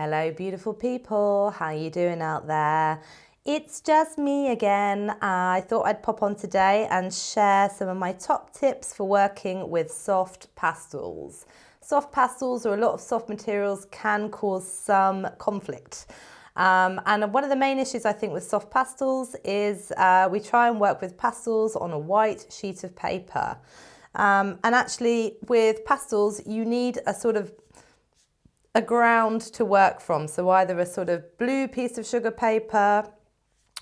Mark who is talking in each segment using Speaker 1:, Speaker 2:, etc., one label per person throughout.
Speaker 1: Hello, beautiful people. How you doing out there? It's just me again. I thought I'd pop on today and share some of my top tips for working with soft pastels. Soft pastels or a lot of soft materials can cause some conflict. And one of the main issues I think with soft pastels is we try and work with pastels on a white sheet of paper. And actually with pastels, you need a ground to work from. So either a sort of blue piece of sugar paper,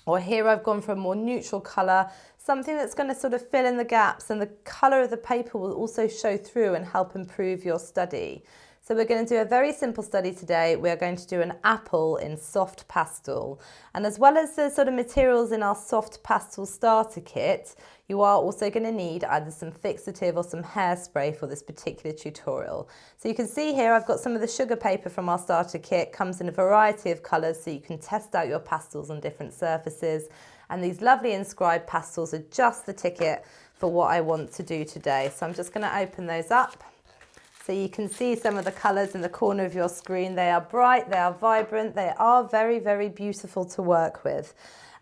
Speaker 1: or here I've gone for a more neutral colour, something that's going to sort of fill in the gaps, and the colour of the paper will also show through and help improve your study. So we're going to do a very simple study today. We're going to do an apple in soft pastel. And as well as the sort of materials in our soft pastel starter kit, you are also going to need either some fixative or some hairspray for this particular tutorial. So you can see here I've got some of the sugar paper from our starter kit. Comes in a variety of colours so you can test out your pastels on different surfaces. And these lovely inscribed pastels are just the ticket for what I want to do today. So I'm just going to open those up. So you can see some of the colours in the corner of your screen. They are bright, they are vibrant, they are very, very beautiful to work with.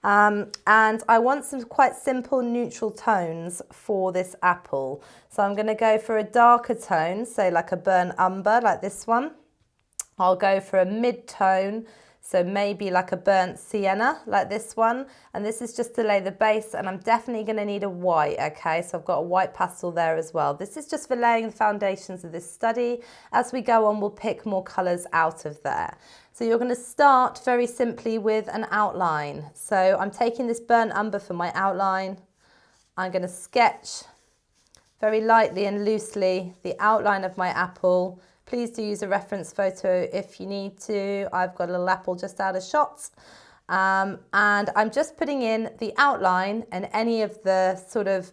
Speaker 1: And I want some quite simple neutral tones for this apple. So I'm going to go for a darker tone, say like a burnt umber, like this one. I'll go for a mid-tone, so maybe like a burnt sienna, like this one. And this is just to lay the base, and I'm definitely going to need a white, okay? So I've got a white pastel there as well. This is just for laying the foundations of this study. As we go on, we'll pick more colours out of there. So you're going to start very simply with an outline. So I'm taking this burnt umber for my outline. I'm going to sketch very lightly and loosely the outline of my apple. Please do use a reference photo if you need to. I've got a little apple just out of shot. And I'm just putting in the outline and any of the sort of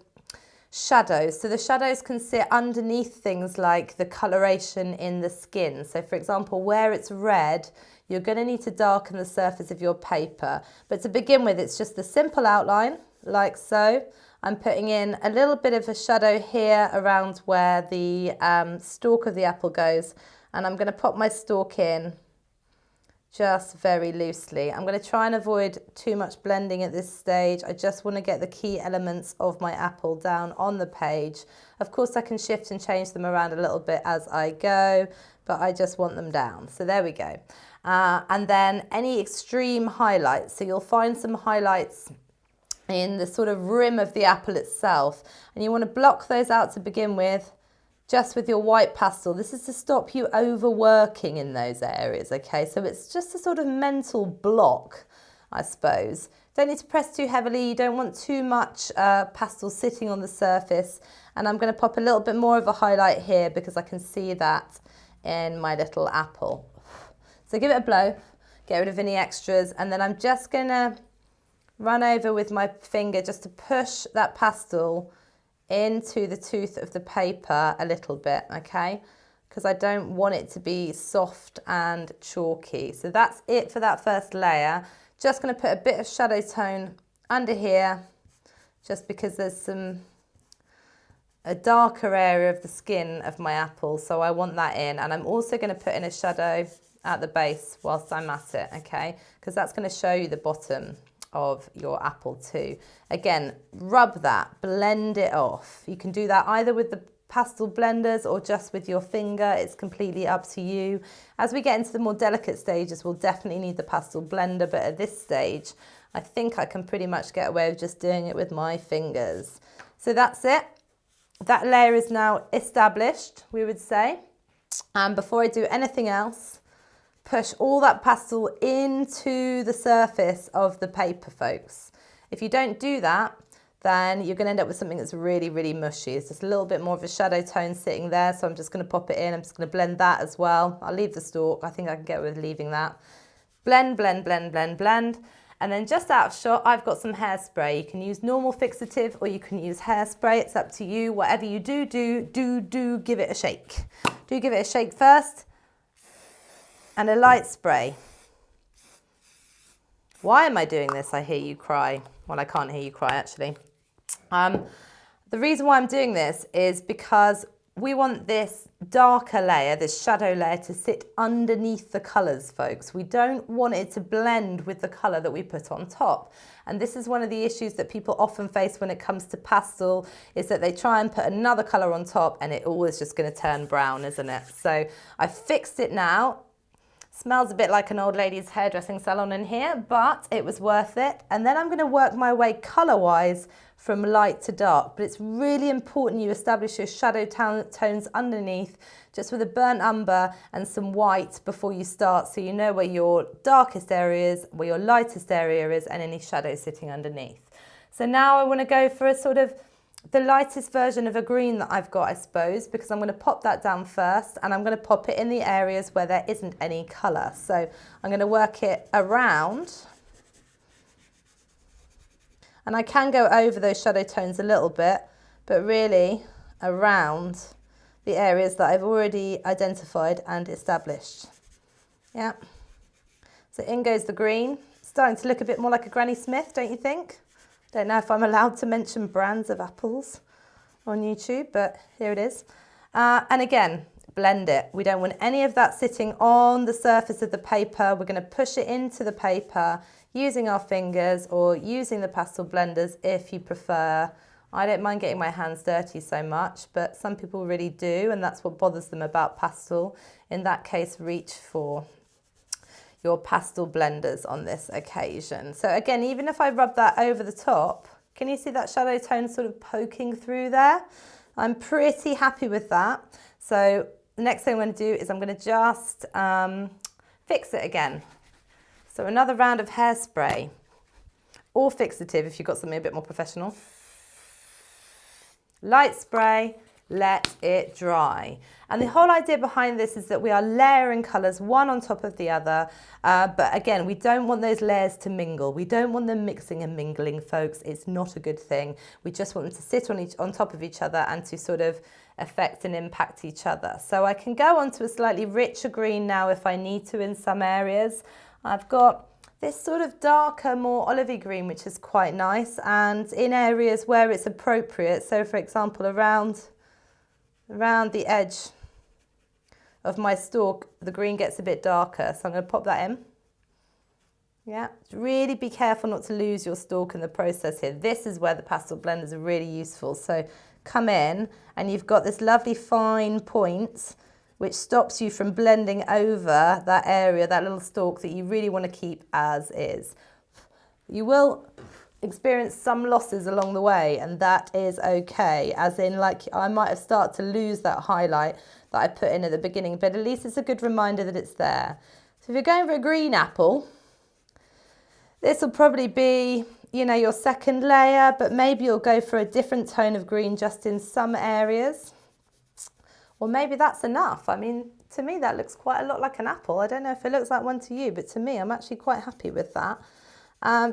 Speaker 1: shadows. So the shadows can sit underneath things like the coloration in the skin. So for example, where it's red, you're going to need to darken the surface of your paper. But to begin with, it's just a simple outline, like so. I'm putting in a little bit of a shadow here around where the stalk of the apple goes. And I'm going to pop my stalk in just very loosely. I'm going to try and avoid too much blending at this stage. I just want to get the key elements of my apple down on the page. Of course, I can shift and change them around a little bit as I go, but I just want them down. So there we go. And then any extreme highlights. So you'll find some highlights in the sort of rim of the apple itself. And you want to block those out to begin with, just with your white pastel. This is to stop you overworking in those areas, okay? So it's just a sort of mental block, I suppose. Don't need to press too heavily. You don't want too much pastel sitting on the surface. And I'm going to pop a little bit more of a highlight here because I can see that in my little apple. So give it a blow, get rid of any extras, and then I'm just going to run over with my finger just to push that pastel into the tooth of the paper a little bit, okay? Because I don't want it to be soft and chalky. So that's it for that first layer. Just going to put a bit of shadow tone under here, just because there's a darker area of the skin of my apple, so I want that in. And I'm also going to put in a shadow at the base whilst I'm at it, okay? Because that's going to show you the bottom of your apple too. Again, rub that, blend it off. You can do that either with the pastel blenders or just with your finger. It's completely up to you. As we get into the more delicate stages, we'll definitely need the pastel blender, but at this stage, I think I can pretty much get away with just doing it with my fingers. So that's it. That layer is now established, we would say. And before I do anything else, push all that pastel into the surface of the paper, folks. If you don't do that, then you're going to end up with something that's really, really mushy. It's just a little bit more of a shadow tone sitting there, so I'm just going to pop it in. I'm just going to blend that as well. I'll leave the stalk. I think I can get away with leaving that. Blend, blend, blend, blend, blend. And then just out of shot, I've got some hairspray. You can use normal fixative or you can use hairspray. It's up to you. Whatever you do give it a shake. Do give it a shake first. And a light spray. Why am I doing this? I hear you cry. Well, I can't hear you cry, actually. The reason why I'm doing this is because we want this darker layer, this shadow layer, to sit underneath the colours, folks. We don't want it to blend with the colour that we put on top. And this is one of the issues that people often face when it comes to pastel, is that they try and put another colour on top and it always just going to turn brown, isn't it? So I fixed it now. Smells a bit like an old lady's hairdressing salon in here, but it was worth it. And then I'm going to work my way colour-wise from light to dark, but it's really important you establish your shadow tones underneath, just with a burnt umber and some white before you start, so you know where your darkest area is, where your lightest area is, and any shadow sitting underneath. So now I want to go for a sort of the lightest version of a green that I've got, I suppose, because I'm going to pop that down first, and I'm going to pop it in the areas where there isn't any colour. So I'm going to work it around. And I can go over those shadow tones a little bit, but really around the areas that I've already identified and established. Yeah. So in goes the green. Starting to look a bit more like a Granny Smith, don't you think? Don't know if I'm allowed to mention brands of apples on YouTube, but here it is. And again, blend it. We don't want any of that sitting on the surface of the paper. We're going to push it into the paper using our fingers or using the pastel blenders if you prefer. I don't mind getting my hands dirty so much, but some people really do, and that's what bothers them about pastel. In that case, reach for your pastel blenders on this occasion. So again, even if I rub that over the top, can you see that shadow tone sort of poking through there? I'm pretty happy with that. So the next thing I'm going to do is I'm going to just fix it again. So another round of hairspray, or fixative if you've got something a bit more professional. Light spray, let it dry. And the whole idea behind this is that we are layering colours one on top of the other, but again, we don't want those layers to mingle. We don't want them mixing and mingling, folks. It's not a good thing. We just want them to sit on top of each other and to sort of affect and impact each other. So I can go on to a slightly richer green now if I need to in some areas. I've got this sort of darker, more olivey green, which is quite nice, and in areas where it's appropriate, so for example around the edge of my stalk, the green gets a bit darker, so I'm going to pop that in. Yeah, really be careful not to lose your stalk in the process here. This is where the pastel blenders are really useful. So come in and you've got this lovely fine point which stops you from blending over that area, that little stalk that you really want to keep as is. You will experience some losses along the way, and that is okay, as in like I might have started to lose that highlight that I put in at the beginning, but at least it's a good reminder that it's there. So if you're going for a green apple, this will probably be, you know, your second layer, but maybe you'll go for a different tone of green just in some areas. Or maybe that's enough. I mean, to me, that looks quite a lot like an apple. I don't know if it looks like one to you, but to me, I'm actually quite happy with that.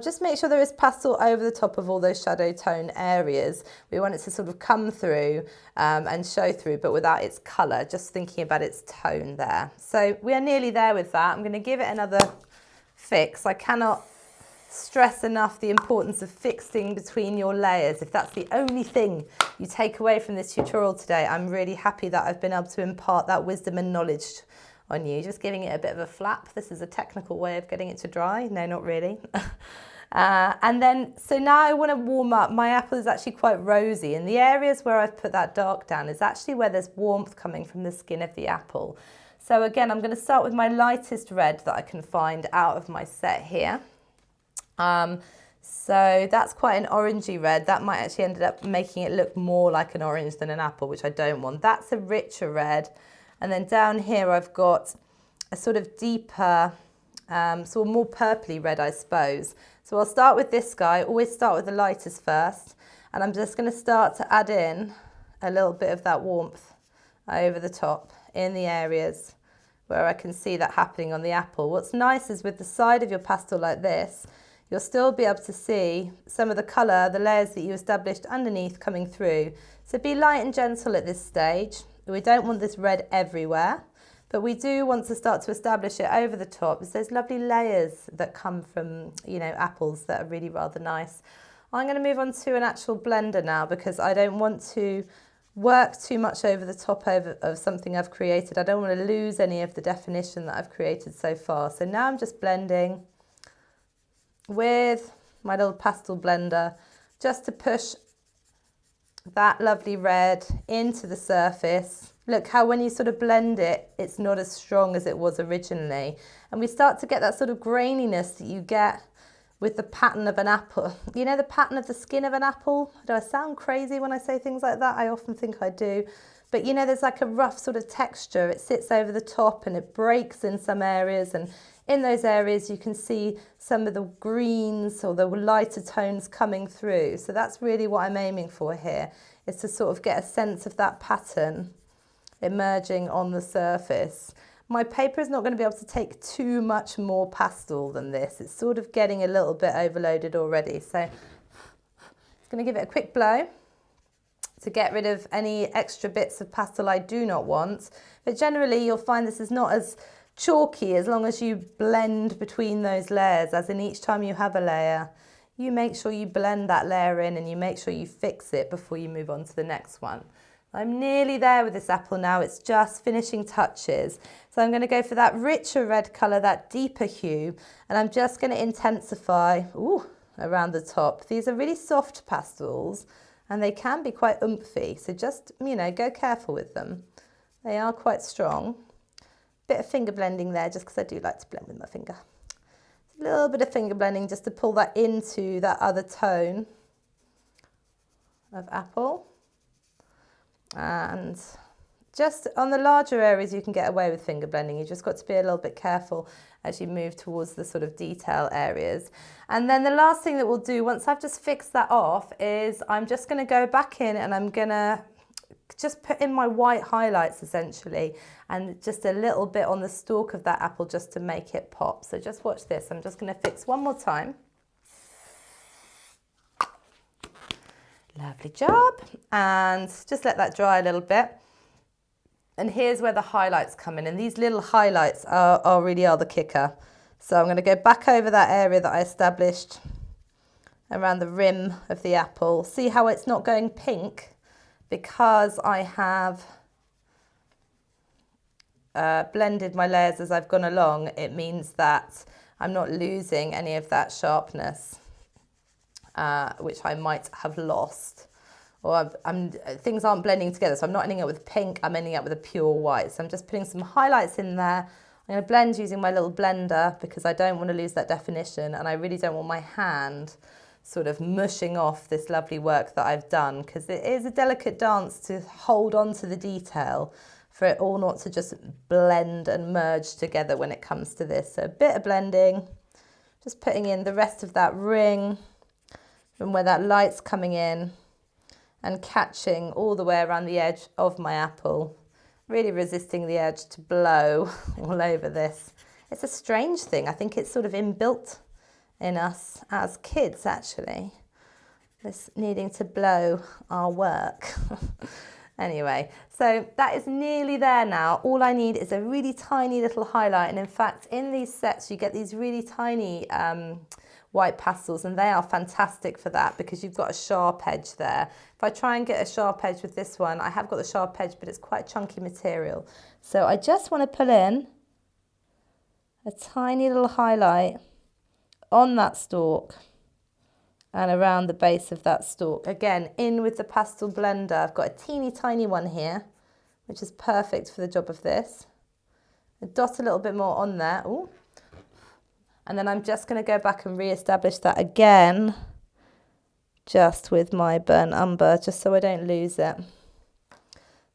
Speaker 1: Just make sure there is pastel over the top of all those shadow tone areas. We want it to sort of come through and show through, but without its colour, just thinking about its tone there. So we are nearly there with that. I'm going to give it another fix. I cannot stress enough the importance of fixing between your layers. If that's the only thing you take away from this tutorial today, I'm really happy that I've been able to impart that wisdom and knowledge on you. Just giving it a bit of a flap. This is a technical way of getting it to dry. No, not really. And then, so now I want to warm up. My apple is actually quite rosy, and the areas where I've put that dark down is actually where there's warmth coming from the skin of the apple. So again, I'm going to start with my lightest red that I can find out of my set here. So that's quite an orangey red. That might actually end up making it look more like an orange than an apple, which I don't want. That's a richer red. And then down here I've got a sort of deeper, sort of more purpley red, I suppose. So I'll start with this guy. Always start with the lightest first. And I'm just going to start to add in a little bit of that warmth over the top in the areas where I can see that happening on the apple. What's nice is with the side of your pastel like this, you'll still be able to see some of the colour, the layers that you established underneath coming through. So be light and gentle at this stage. We don't want this red everywhere, but we do want to start to establish it over the top. It's those lovely layers that come from, you know, apples that are really rather nice. I'm going to move on to an actual blender now because I don't want to work too much over the top of something I've created. I don't want to lose any of the definition that I've created so far. So now I'm just blending with my little pastel blender just to push that lovely red into the surface. Look how when you sort of blend it, it's not as strong as it was originally. And we start to get that sort of graininess that you get with the pattern of an apple. You know the pattern of the skin of an apple? Do I sound crazy when I say things like that? I often think I do. But you know, there's like a rough sort of texture. It sits over the top and it breaks in some areas. And in those areas, you can see some of the greens or the lighter tones coming through. So that's really what I'm aiming for here, is to sort of get a sense of that pattern emerging on the surface. My paper is not going to be able to take too much more pastel than this. It's sort of getting a little bit overloaded already. So it's going to give it a quick blow to get rid of any extra bits of pastel I do not want. But generally you'll find this is not as chalky as long as you blend between those layers, as in each time you have a layer, you make sure you blend that layer in and you make sure you fix it before you move on to the next one. I'm nearly there with this apple now, it's just finishing touches. So I'm going to go for that richer red colour, that deeper hue, and I'm just going to intensify around the top. These are really soft pastels and they can be quite oomphy, so just, you know, go careful with them. They are quite strong. Bit of finger blending there, just because I do like to blend with my finger. A little bit of finger blending just to pull that into that other tone of apple. And just on the larger areas you can get away with finger blending. You just got to be a little bit careful as you move towards the sort of detail areas. And then the last thing that we'll do once I've just fixed that off is I'm just going to go back in and I'm going to just put in my white highlights essentially, and just a little bit on the stalk of that apple just to make it pop. So just watch this. I'm just going to fix one more time. Lovely job. And just let that dry a little bit. And here's where the highlights come in. And these little highlights really are the kicker. So I'm going to go back over that area that I established around the rim of the apple. See how it's not going pink? Because I have blended my layers as I've gone along, it means that I'm not losing any of that sharpness, which I might have lost. Or things aren't blending together, so I'm not ending up with pink, I'm ending up with a pure white. So I'm just putting some highlights in there. I'm going to blend using my little blender because I don't want to lose that definition, and I really don't want my hand sort of mushing off this lovely work that I've done, because it is a delicate dance to hold on to the detail for it all not to just blend and merge together when it comes to this. So a bit of blending, just putting in the rest of that ring from where that light's coming in and catching all the way around the edge of my apple, really resisting the edge to blow all over this. It's a strange thing. I think it's sort of inbuilt in us as kids, actually, this needing to blow our work. Anyway, so that is nearly there now. All I need is a really tiny little highlight, and in fact in these sets you get these really tiny white pastels, and they are fantastic for that because you've got a sharp edge there. If I try and get a sharp edge with this one, I have got the sharp edge, but it's quite chunky material. So I just want to pull in a tiny little highlight on that stalk and around the base of that stalk. Again, in with the pastel blender. I've got a teeny tiny one here, which is perfect for the job of this. I dot a little bit more on there. Ooh. And then I'm just going to go back and re-establish that again, just with my burnt umber, just so I don't lose it.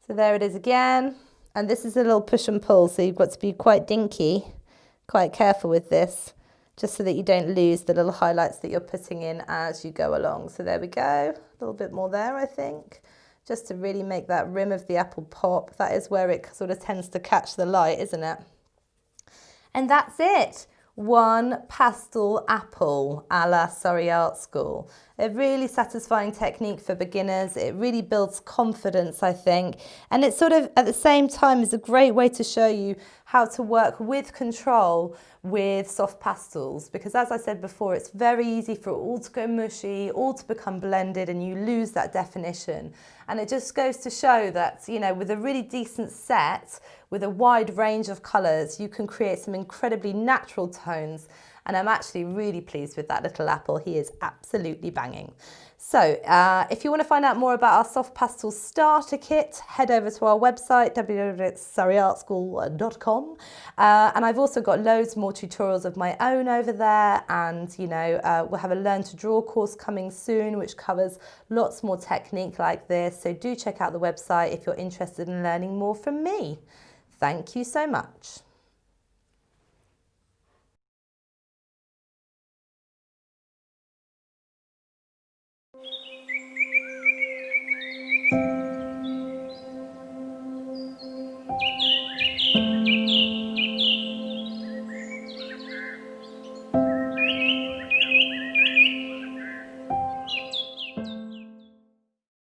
Speaker 1: So there it is again. And this is a little push and pull, so you've got to be quite dinky, quite careful with this, just so that you don't lose the little highlights that you're putting in as you go along. So there we go, a little bit more there, I think, just to really make that rim of the apple pop. That is where it sort of tends to catch the light, isn't it? And that's it. One pastel apple a la Surrey Art School. A really satisfying technique for beginners. It really builds confidence, I think. And it sort of, at the same time, is a great way to show you how to work with control with soft pastels. Because as I said before, it's very easy for it all to go mushy, all to become blended, and you lose that definition. And it just goes to show that, you know, with a really decent set, with a wide range of colours, you can create some incredibly natural tones. And I'm actually really pleased with that little apple. He is absolutely banging. So if you want to find out more about our soft pastel starter kit, head over to our website, www.surreyartschool.com. And I've also got loads more tutorials of my own over there. And, you know, we'll have a Learn to Draw course coming soon, which covers lots more technique like this. So do check out the website if you're interested in learning more from me. Thank you so much.